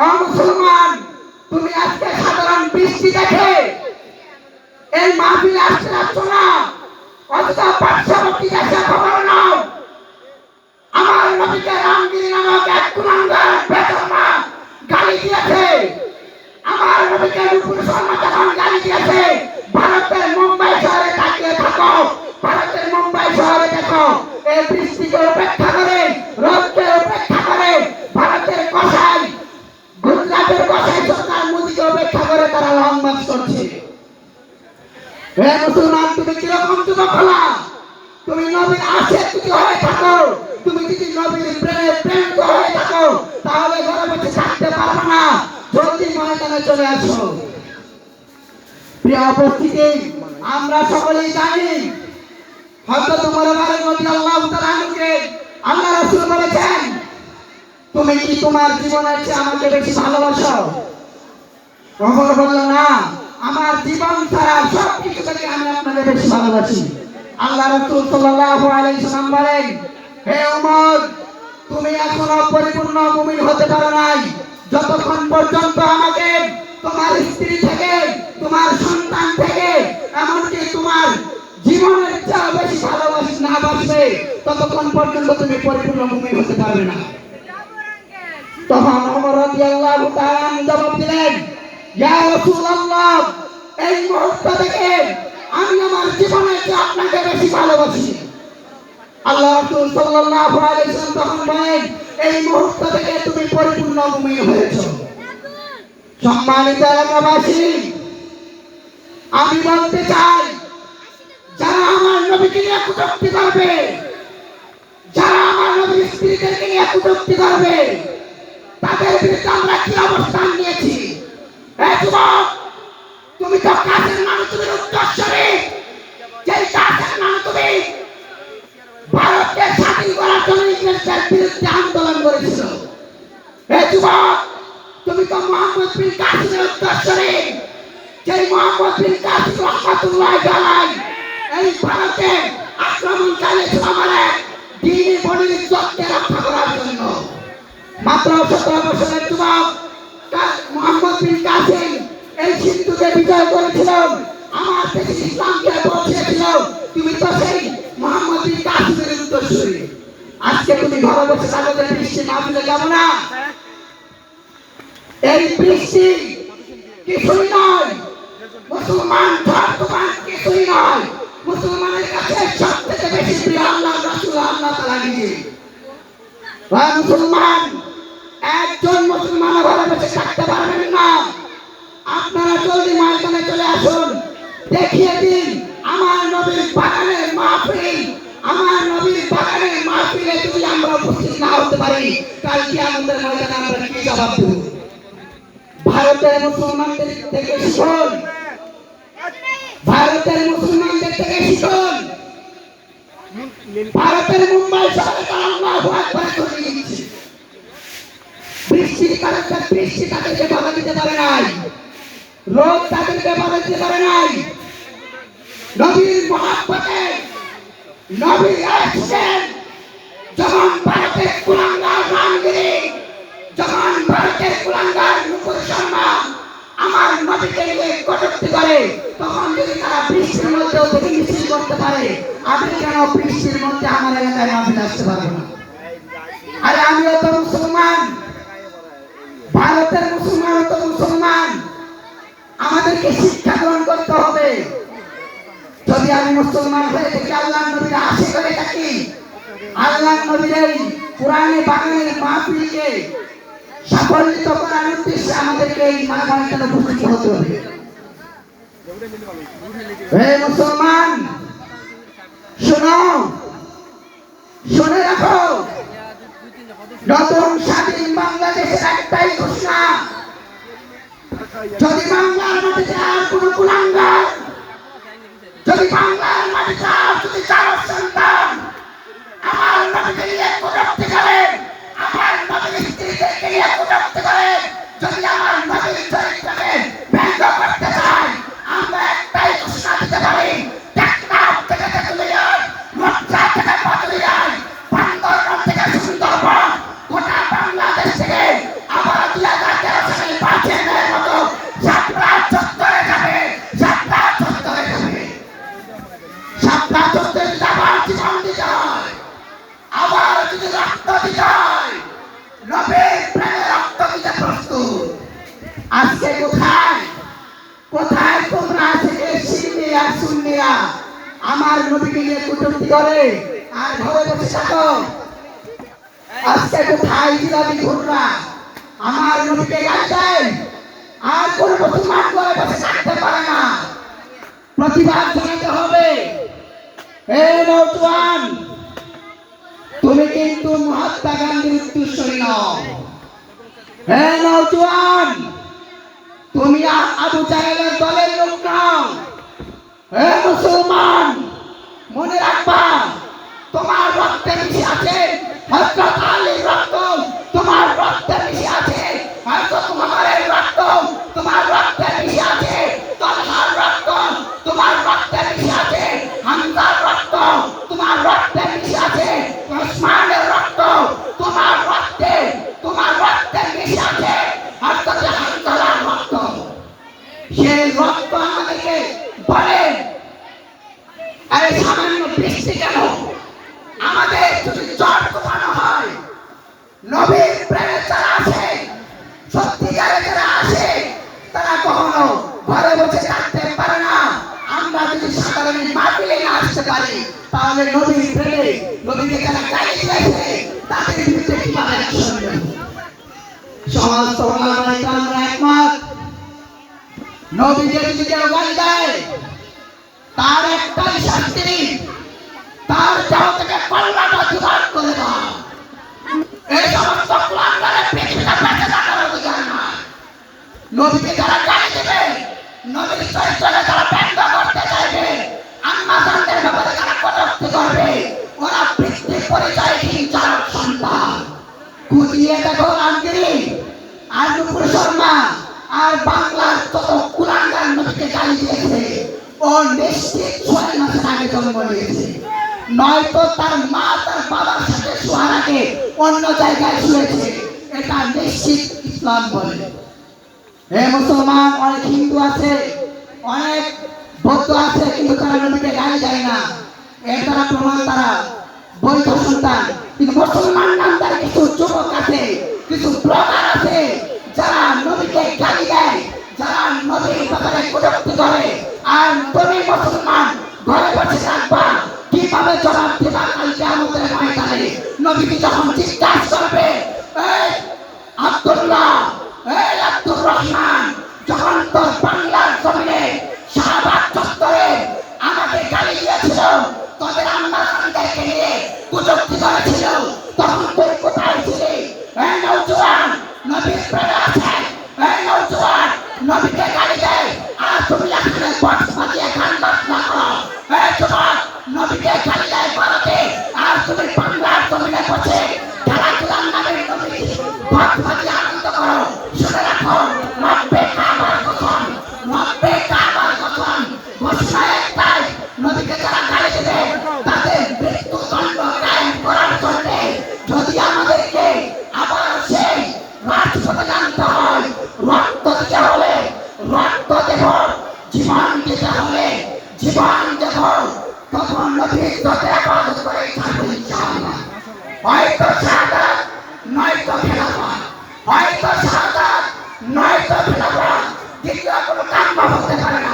ও মুসলমান, তুমি আজকে সাধারণ বৃষ্টি দেখে এই মাহফিলে আসতে যাচ্ছ না, অথচ পার্শ্ববর্তী দেশে খবর নাও আমার নবীকে রামগিরি নামক এক কুলাঙ্গার বেদরমা গালি দিয়েছে। আমার নবীকে নুপুর শর্মা যখন গালি দিয়েছে, ভারতের মুম্বাই শহরে তাকিয়ে থাকো, ভারতের মুম্বাই শহরে দেখো এই বৃষ্টিকে উপেক্ষা করে, রোদকে উপেক্ষা করে ভারতের কসাই, গুজরাটের কসাই সরকার মোদীকে উপেক্ষা করে তারা লং মার্চ করছে। হে মুসলমান, তুমি কিরকম যুবক হলা? তুমি নবীর আশিক হয়ে থাকো, তুমি যদি নবীর প্রেমে প্রেমিত হয়ে থাকো, তাহলে ঘরে বসে থাকতে পারবে না, জলদি ময়দানে চলে আসো। প্রিয় উপস্থিতি, আমরা সকলেই জানি হযরত ওমর ফারুক রাদিয়াল্লাহু তাআলা আনহুকে আল্লাহ রাসূল বলেছেন, তুমি কি তোমার জীবনের চেয়ে আমাকে বেশি ভালোবাসো? ওমর বলল, না, আমার জীবন ছাড়া সব কিছু থেকে আমি আপনাকে বেশি ভালোবাসি। আল্লাহ রাসূল সাল্লাল্লাহু আলাইহি ওয়াসাল্লাম বলেন, হে ওমর, তুমি এখনো পরিপূর্ণ মুমিন হতে পারো নাই যতক্ষণ পর্যন্ত আমাকে তোমার স্ত্রী থেকে, তোমার সন্তান থেকে, এমনকি তোমার জীবনের চেয়ে বেশি না বাসবে, ততক্ষণ পর্যন্ত তুমি পরিপূর্ণ মুমিন হতে পারবে না। তখন ওমর রাদিয়াল্লাহু তাআলা জবাব দিলেন, ইয়া রাসূলুল্লাহ, এই মুহূর্ত থেকে আমি আমার জীবনের চেয়ে আপনাকে বেশি ভালোবাসি। আল্লাহ রাসূল সাল্লাল্লাহু আলাইহি ওয়াসাল্লাম তখন বলেন, এই মুহূর্ত থেকে তুমি পরিপূর্ণ মুমিন হয়েছো। সম্মানিত এলাকাবাসী, আমি বলতে চাই, যারা আমার নবীকে নিয়ে কটূক্তি করবে, যারা আমার নবীর স্ত্রীদেরকে নিয়ে কটূক্তি করবে, তাদের বিরুদ্ধে আমরা কি অবস্থান নিয়েছি? এই যুবক, তুমি তো কাফের মানুষ, তুমি উত্তরসূরি, যেই কাফের মানুষ তুমি ভারতকে স্বাধীন করার জন্য ইংরেজদের বিরুদ্ধে আন্দোলন করেছিল। এই যুবক, তুমি তো মুহাম্মদ বিন কাসিমের উত্তরসূরি, যেই মুহাম্মদ বিন কাসিম রাহমাতুল্লাহি আলাইহি এই ভারতে আক্রমণ চালিয়েছিল আমাদের দ্বীনি বনের ইজ্জতকে রক্ষা করার জন্য। মাত্র 17 বছরের যুবক মুহাম্মদ বিন কাসিম এই সিন্ধুকে বিজয় করেছিল, আমার দেশে ইসলামকে পৌঁছেছিল। তুমি তো সেই মুহাম্মদ বিন কাসিমের উত্তরসূরি। আজকে তুমি ঘরে বসে কাগজের বৃষ্টি মাহফিলে যাবো না? এই বৃষ্টি কিছুই নয়, মুসলমান ঝড় তুফান কিছুই নয়। মুসলমানের কাছে সবথেকে বেশি প্রিয় আল্লাহর রাসূল, আল্লাহ তাআলা নিজে। মুসলমান, একজন মুসলমান ঘরে বসে থাকতে পারবেন না। আপনারা জলদি ময়দানে চলে আসুন, দেখিয়ে দিন আমার নবীর বাগানের মাহফিল, আমার নবীর বাগানের মাহফিলে যদি আমরা উপস্থিত না হতে পারি, কাল কিয়ামতের ময়দানে আমরা কি জবাব দেব? ভারতের মুসলমানদের থেকে শিখুন, ভারতের মুসলমানদের থেকে শিখুন। ভারতের মুম্বাই শহরে আল্লাহু আকবার করে দিচ্ছে। বৃষ্টির কারণে বৃষ্টি তাদেরকে বাধা দিতে পারে নাই, রোদ তাদেরকে বাধা দিতে পারে নাই। নবীর মহব্বতে নবী আসছেন, যখন ভারতের কুলাঙ্গার রামগিরি, যখন ভারতের কুলাঙ্গার নুপুর শর্মা আমার নবীকে নিয়ে কটূক্তি করে, তখন যদি তারা বৃষ্টির মধ্যেও থেকে মিছিল করতে পারে, আমি কেন বৃষ্টির মধ্যে আমার এলাকায় মাহফিল আসতে পারবো না? আরে আমিও তো মুসলমান, ভারতের মুসলমান তো মুসলমান, আমাদেরকে শিক্ষা গ্রহণ করতে হবে। যদি আমি মুসলমান হয়ে থাকি, আল্লাহর নবীর আশিক হয়ে থাকি, আল্লাহর নবীর এই কোরআনে বাগানের মাহফিলকে সাফল্যিত করার উদ্দেশ্যে আমাদেরকে এই মাহফিলে উপস্থিত হতে হবে। হে মুসলমান, শোনো, শুনে রাখো, নতুন স্বাধীন বাংলাদেশের একটাই ঘোষণা, যদি বাংলার মাটিতে আর কোন কুলাঙ্গার, যদি বাংলার মাটিতে আর যদি কারো সন্তান আমার নবীকে নিয়ে কটূক্তি করে, আমার নবীর স্ত্রীদেরকে নিয়ে কটূক্তি করে, যদি আমার নবীর চরিত্রকে ব্যঙ্গ করতে চায়, আমরা একটাই ঘোষণা দিতে পারি, টেকনাফ থেকে তেঁতুলিয়া, মটকা থেকে পাতুলিয়া, বান্দরবান থেকে সুন্দরবন, গোটা বাংলাদেশ থেকে আবার 2013 আজকে কোথায় কোথায় তোমরা থেকে শিল্পীরা সুন্নিরা আমার নবীকে নিয়ে কটূক্তি করে আর ঘরে বসে থাকো? আজকে কোথায় জিলাপি ঘুররা আমার নবীকে গাল দেয় আর কোন মুসলমান ঘরে বসে থাকতে পারে না? প্রতিবাদ জানাতে হবে। হে নওজোয়ান, তুমি কিন্তু মহাত্মা গান্ধীর উত্তরসূরি নও। হে নওজোয়ান, তুমি আবু জাহেলের দলের লোক নও। হে মুসলমান, মনে রাখবা তোমার রক্তে মিশে আছে হযরত আলীর রক্ত, তোমার রক্তে মিশে আছে হযরত উমরের রক্ত, তোমার রক্তে মিশে আছে তালহার রক্ত, তোমার রক্তে মিশে আছে হামজার রক্ত, তোমার রক্তে মিশে আছে ওসমানের রক্ত, তোমার রক্তে মিশে আছে হযরত হামজার রক্ত। সেই রক্ত আমাদেরকে বলে আরে সামান্য বৃষ্টি কেন, আমাদের যদি জ্বর কমানো হয়, নবীর প্রেমে যারা আছে, সত্যিকারে যারা আছে, তারা কখনো ঘরে বসে থাকতে পারে না। আমরা যদি সাধারণ মাহফিলে না আসতে পারি, তাহলে নবীর প্রেমে নবীকে যারা গালি দিয়েছে তাদের বিরুদ্ধে কিভাবে অ্যাকশন নেব? সমস্ত ওলামায়ে কেরামরা একমত, নবীকে যদি কেউ গালি দেয় তার একটাই শাস্তি, তার দেহ থেকে কল্লাটা জোগাড় করে দাও। এই সমস্ত কুলাঙ্গারের পৃথিবীতে বেঁচে থাকার অধিকার নাই। নবীকে যারা গালি দেবে, নবীর চরিত্রকে যারা ব্যঙ্গ করতে চাইবে, আম্মা জানদের ব্যাপারে যারা কটূক্তি করবে, ওরা পৃথিবীর পরিচয়হীন চালক সন্তান। খুঁজিয়ে দেখো রামগিরি আর নুপুর শর্মা আর বাংলার যত কুলাঙ্গার নবীকে গালি দিয়েছে, ও নিশ্চিত 6 মাসের আগে জন্ম নিয়েছে, নয়তো তার মা তার বাবার সাথে শোয়ার আগে অন্য জায়গায় শুয়েছে। এটা নিশ্চিত ইসলাম বলে। হে মুসলমান, অনেক হিন্দু আছে, অনেক বৌদ্ধ আছে, কিন্তু তারা নবীকে গালি দেয় না। এর দ্বারা প্রমাণ তারা বৈধ সন্তান। কিন্তু মুসলমান নামদার কিছু যুবক আছে, কিছু ব্লগার আছে, যারা নবীকে গালি দেয়, যারা নবীর ব্যাপারে কটূক্তি করে। আর তুমি মুসলমান ঘরে বসে থাকবা, কিভাবে জবাব দিবা কালকে আমাদের ময়দানে? নবীকে যখন জিজ্ঞাসা করবে, এই আব্দুল্লাহ, এই আব্দুর রহমান, যখন তোর বাংলার জমিনে শাহবাগ চত্বরে আমাকে গালি দিয়েছিল, তোদের আম্মা জানদেরকে নিয়ে কটূক্তি করেছিল, তখন তুই কোথায় ছিলি? এই নওজোয়ান, নবীর প্রেমে আছে, এই নওজোয়ান নবীকে গালি দেয় আর তুমি এখানে বক্স বাজিয়ে গান বাজনা করো। এই যুবক, নবীকে গালি দেয় ভারতে আর তুমি বাংলার জমিনে বসে খেলাধুলার নামে নবী বক্স বাজিয়ে আনন্দ করো। শুনে রাখো, রব্বে কাবার কসম, রব্বে কাবার কসম, ঘোষণা একটাই, নবীকে যারা গালি দেবে তাদের মৃত্যুদণ্ড কায়েম করার জন্য যদি আমাদেরকে আবার সেই রাজপথে জানতে হয়, রক্ত দিতে হলে রক্ত দেব, জীবন দিতে হলে জীবন দেব, তখন নবীর যতে আবাদত করে থাকবে ইনশাআল্লাহ। হয়তো শাহাদাত নয়তো খেলাফত, হয়তো শাহাদাত নয়তো খেলাফত, দ্বিতীয় কোনো কাম্য হতে পারে না।